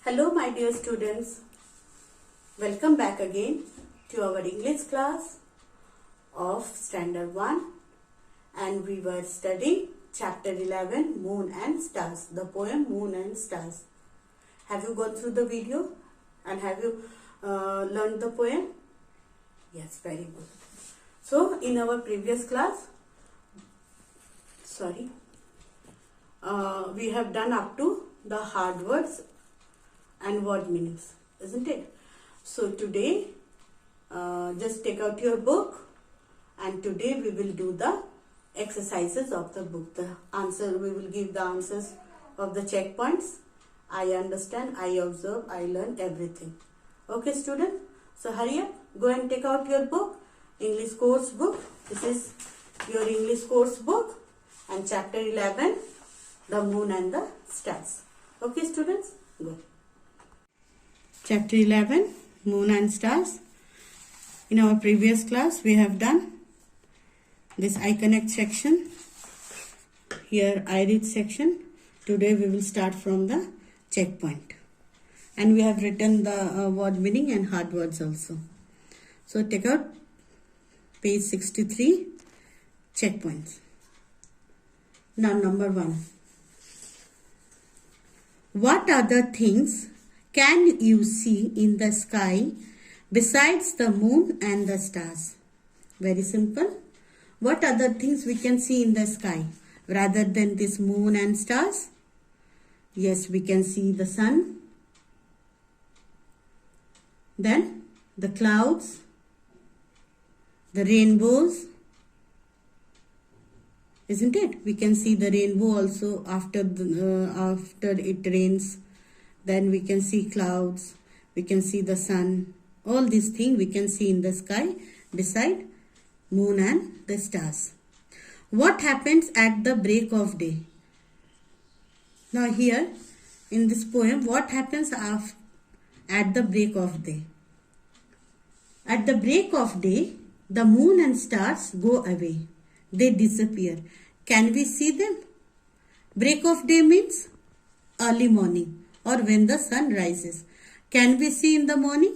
Hello my dear students, welcome back again to our English class of Standard 1 and we were studying chapter 11 Moon and Stars, the poem Moon and Stars. Have you gone through the video and have you learned the poem? Yes, very good. So in our previous class, we have done up to the hard words and word meanings, isn't it? So today just take out your book and today we will do the exercises of the book. We will give the answers of the checkpoints. I understand, I observe, I learn everything. Okay student, so hurry up, go and take out your book, English course book. This is your English course book and chapter 11, the moon and the stars. Okay students, go. Chapter 11, Moon and Stars. In our previous class, we have done this I connect section. Here I read section. Today we will start from the checkpoint. And we have written the word meaning and hard words also. So take out page 63, checkpoints. Now number 1. What other things can you see in the sky besides the moon and the stars? Very simple. What other things we can see in the sky rather than this moon and stars? Yes, we can see the sun, then the clouds, the rainbows, isn't it? We can see the rainbow also after it rains. Then we can see clouds, we can see the sun. All these things we can see in the sky beside moon and the stars. What happens at the break of day? Now here in this poem, what happens at the break of day? At the break of day, the moon and stars go away. They disappear. Can we see them? Break of day means early morning or when the sun rises. Can we see in the morning?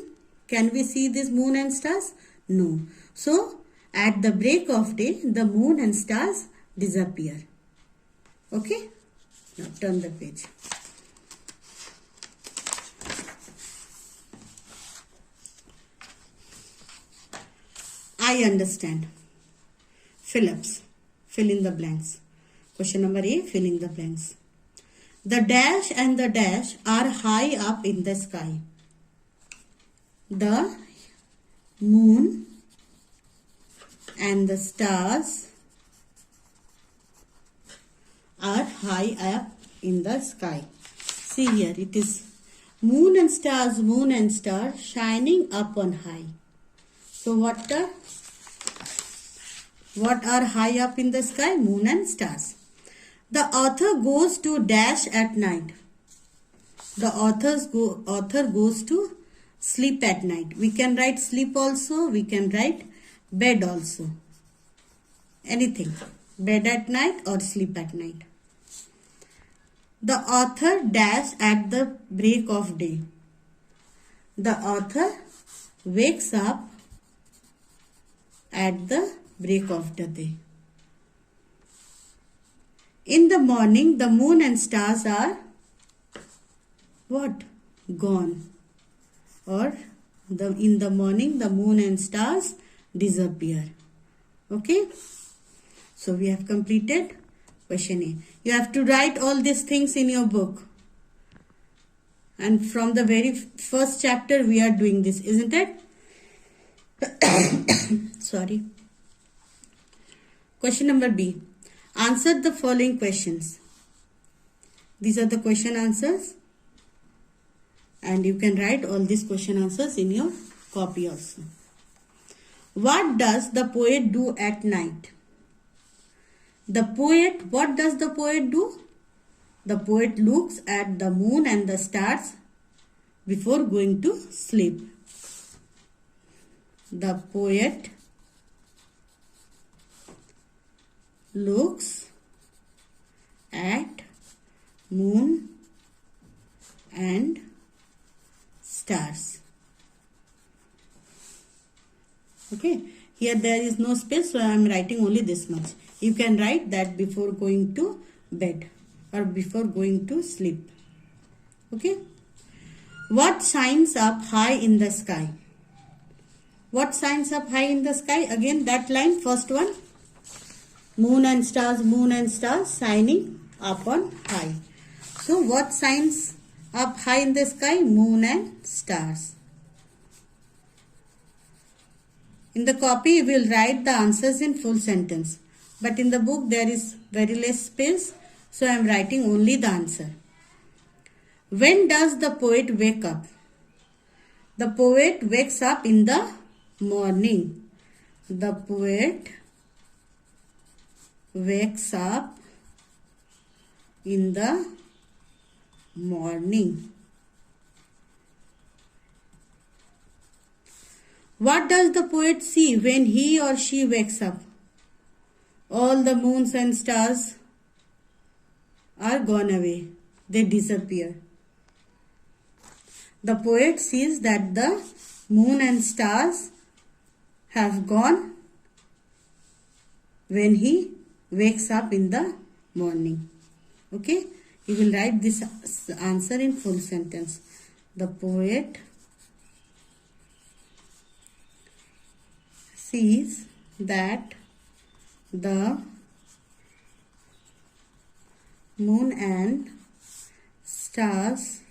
Can we see this moon and stars? No. So, at the break of day, the moon and stars disappear. Okay? Now, turn the page. I understand. Phillips. Fill in the blanks. Question number A, fill in the blanks. The dash and the dash are high up in the sky. The moon and the stars are high up in the sky. See here, it is moon and stars shining up on high. So what are high up in the sky? Moon and stars. The author goes to dash at night. The author goes to sleep at night. We can write sleep also. We can write bed also. Anything. Bed at night or sleep at night. The author dash at the break of day. The author wakes up at the break of the day. In the morning, the moon and stars are what? Gone. Or in the morning, the moon and stars disappear. Okay? So we have completed question A. You have to write all these things in your book. And from the very first chapter, we are doing this, isn't it? Sorry. Question number B. Answer the following questions. These are the question answers. And you can write all these question answers in your copy also. What does the poet do at night? What does the poet do? The poet looks at the moon and the stars before going to sleep. The poet looks at moon and stars. Okay, here there is no space, so I am writing only this much. You can write that before going to bed or before going to sleep. Okay. What shines up high in the sky? What shines up high in the sky? Again that line, first one. Moon and stars shining up on high. So what shines up high in the sky? Moon and stars. In the copy, we will write the answers in full sentence. But in the book, there is very less space. So I am writing only the answer. When does the poet wake up? The poet wakes up in the morning. The poet wakes up in the morning. What does the poet see when he or she wakes up? All the moons and stars are gone away. They disappear. The poet sees that the moon and stars have gone when he wakes up in the morning. Okay? You will write this answer in full sentence. The poet sees that the moon and stars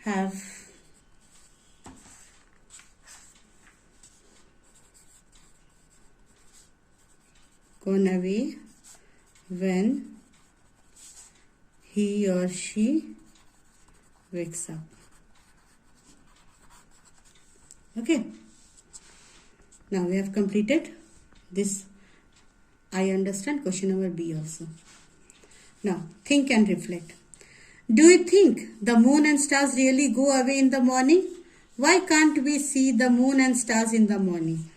have gone away when he or she wakes up. Okay. Now we have completed this. I understand question number B also. Now think and reflect. Do you think the moon and stars really go away in the morning? Why can't we see the moon and stars in the morning?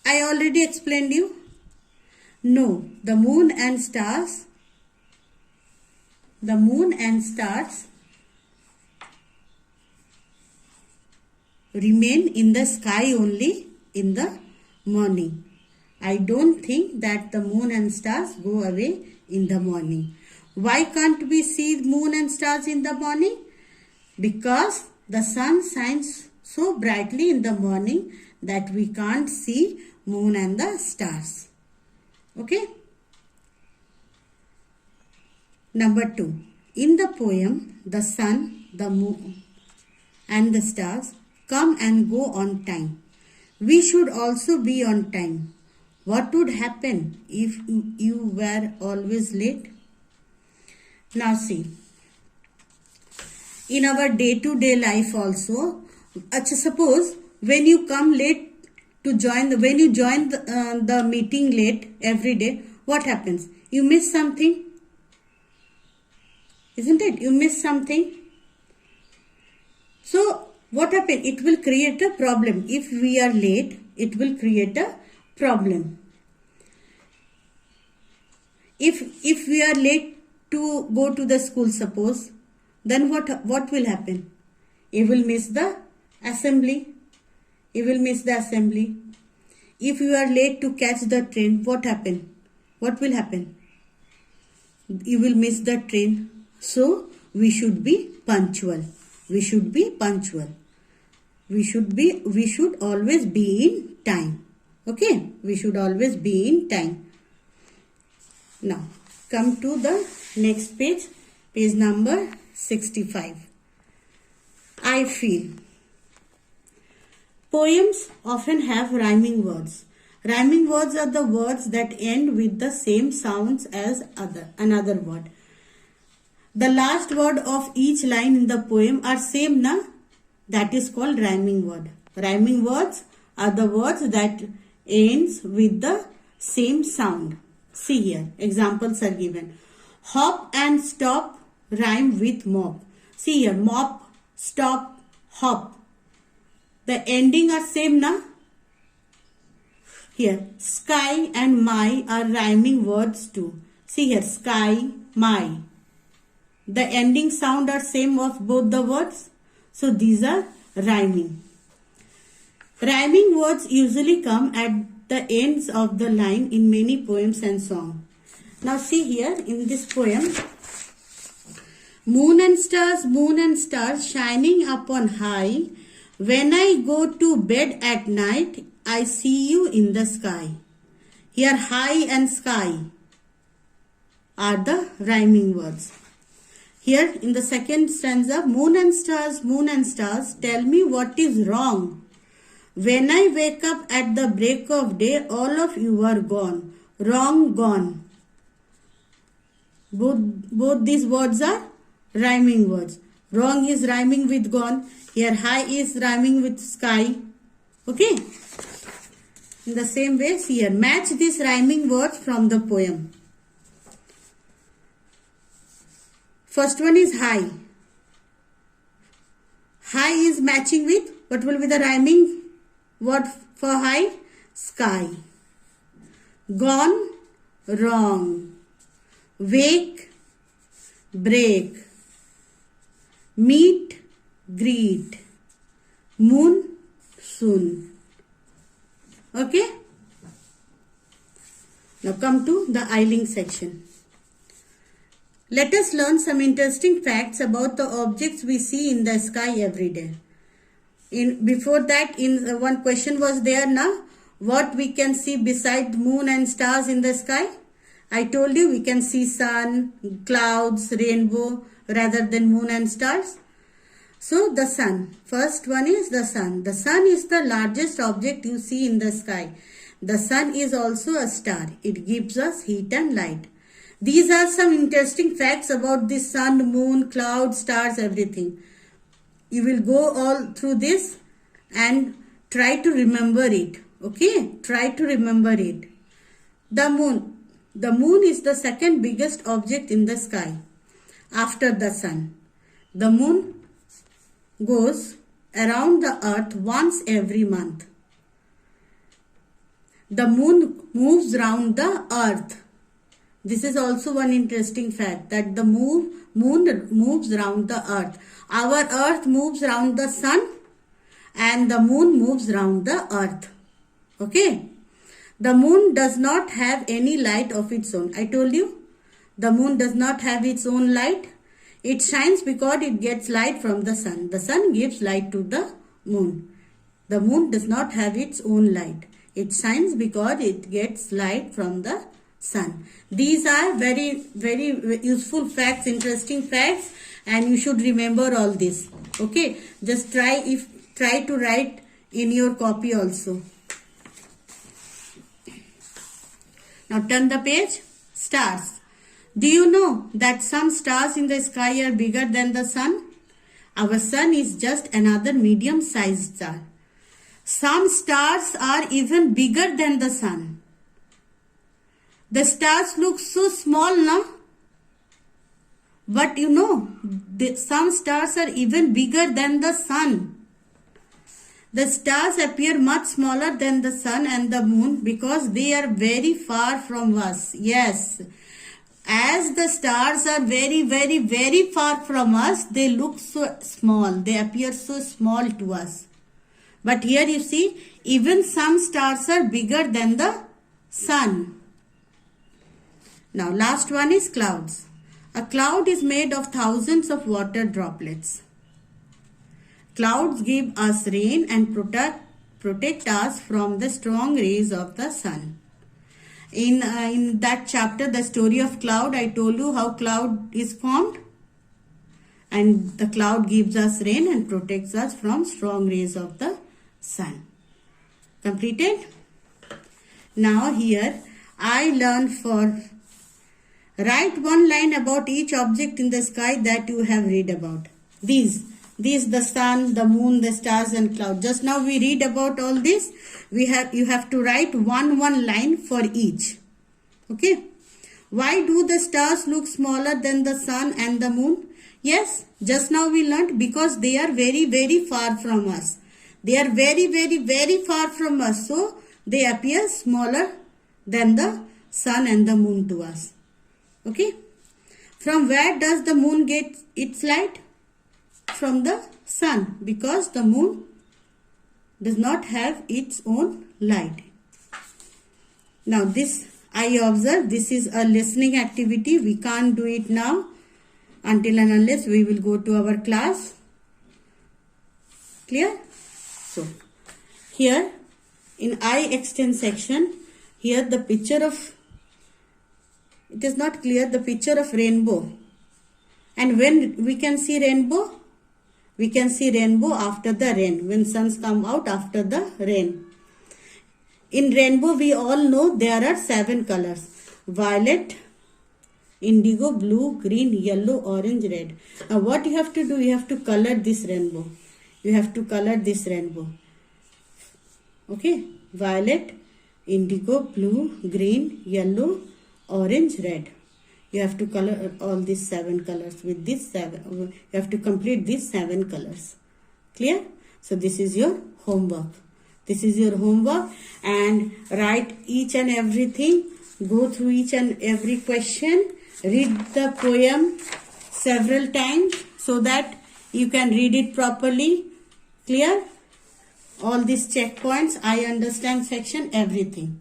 I already explained you. No, the moon and stars remain in the sky only in the morning. I don't think that the moon and stars go away in the morning. Why can't we see moon and stars in the morning? Because the sun shines so brightly in the morning that we can't see moon and the stars. Okay? Number 2. In the poem, the sun, the moon and the stars come and go on time. We should also be on time. What would happen if you were always late? Now see, in our day-to-day life also, suppose when you come late to join, when you join the meeting late every day, what happens? You miss something, isn't it? You miss something. So what happens? It will create a problem. If we are late, it will create a problem. If we are late to go to the school, suppose, then what will happen? You will miss the assembly. You will miss the assembly. If you are late to catch the train, what happen? What will happen? You will miss the train. So we should be punctual. We should be punctual. We should always be in time. Okay? We should always be in time. Now, come to the next page, page number 65. I feel. Poems often have rhyming words. Rhyming words are the words that end with the same sounds as another word. The last word of each line in the poem are same, na? That is called rhyming word. Rhyming words are the words that ends with the same sound. See here, examples are given. Hop and stop rhyme with mop. See here, mop, stop, hop. The ending are same, na? Here, sky and my are rhyming words too. See here, sky, my. the ending sound are same of both the words. So these are rhyming. Rhyming words usually come at the ends of the line in many poems and songs. Now see here in this poem, moon and stars shining up on high. When I go to bed at night, I see you in the sky. Here high and sky are the rhyming words. Here in the second stanza, moon and stars, tell me what is wrong. When I wake up at the break of day, all of you are gone. Wrong, gone. Both these words are rhyming words. Wrong is rhyming with gone. Here high is rhyming with sky. Okay. In the same way, here match these rhyming words from the poem. First one is high. High is matching with, what will be the rhyming word for high? Sky. Gone, wrong. Wake, break. Meet, greet. Moon, soon. Okay. Now come to the Eiling section. Let us learn some interesting facts about the objects we see in the sky every day. Before that, one question was there now. What we can see beside moon and stars in the sky? I told you we can see sun, clouds, rainbow rather than moon and stars. So the sun. First one is the sun. The sun is the largest object you see in the sky. The sun is also a star. It gives us heat and light. These are some interesting facts about the sun, moon, clouds, stars, everything. You will go all through this and try to remember it. Okay? Try to remember it. The moon. The moon is the second biggest object in the sky after the sun. The moon goes around the earth once every month. The moon moves round the earth. This is also one interesting fact, that the moon moves round the earth. Our earth moves round the sun and the moon moves round the earth. Okay. The moon does not have any light of its own. I told you, the moon does not have its own light. It shines because it gets light from the sun. The sun gives light to the moon. The moon does not have its own light. It shines because it gets light from the sun. These are very, very useful facts, interesting facts, and you should remember all this. Okay, just try to write in your copy also. Now turn the page. Stars. Do you know that some stars in the sky are bigger than the sun? Our sun is just another medium-sized star. Some stars are even bigger than the sun. The stars look so small now. But you know, some stars are even bigger than the sun. The stars appear much smaller than the sun and the moon because they are very far from us. Yes. As the stars are very, very, very far from us, they look so small. They appear so small to us. But here you see, even some stars are bigger than the sun. Now last one is clouds. A cloud is made of thousands of water droplets. Clouds give us rain and protect us from the strong rays of the sun. In that chapter, the story of cloud, I told you how cloud is formed. And the cloud gives us rain and protects us from strong rays of the sun. Completed? Now here, I learned for write one line about each object in the sky that you have read about. These the sun, the moon, the stars and cloud. Just now we read about all this. You have to write one line for each. Okay. Why do the stars look smaller than the sun and the moon? Yes, just now we learned because they are very, very far from us. They are very, very, very far from us. So they appear smaller than the sun and the moon to us. Okay. From where does the moon get its light? From the sun, because the moon does not have its own light. Now this I observe, this is a listening activity. We can't do it now until and unless we will go to our class. Clear? So here in I extend section, here the picture of, it is not clear, the picture of rainbow. And when we can see rainbow? We can see rainbow after the rain, when suns come out after the rain. In rainbow, we all know there are 7 colors: violet, indigo, blue, green, yellow, orange, red. Now what you have to do, you have to color this rainbow. You have to color this rainbow. Okay, violet, indigo, blue, green, yellow, orange, red. You have to color all these 7 colors with this 7. You have to complete these 7 colors. Clear? So this is your homework. This is your homework, and write each and everything. Go through each and every question. Read the poem several times so that you can read it properly. Clear? All these checkpoints, I understand section, everything.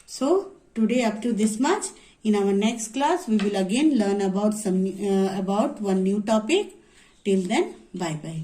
So today up to this much. In our next class, we will again learn about one new topic. Till then, bye bye.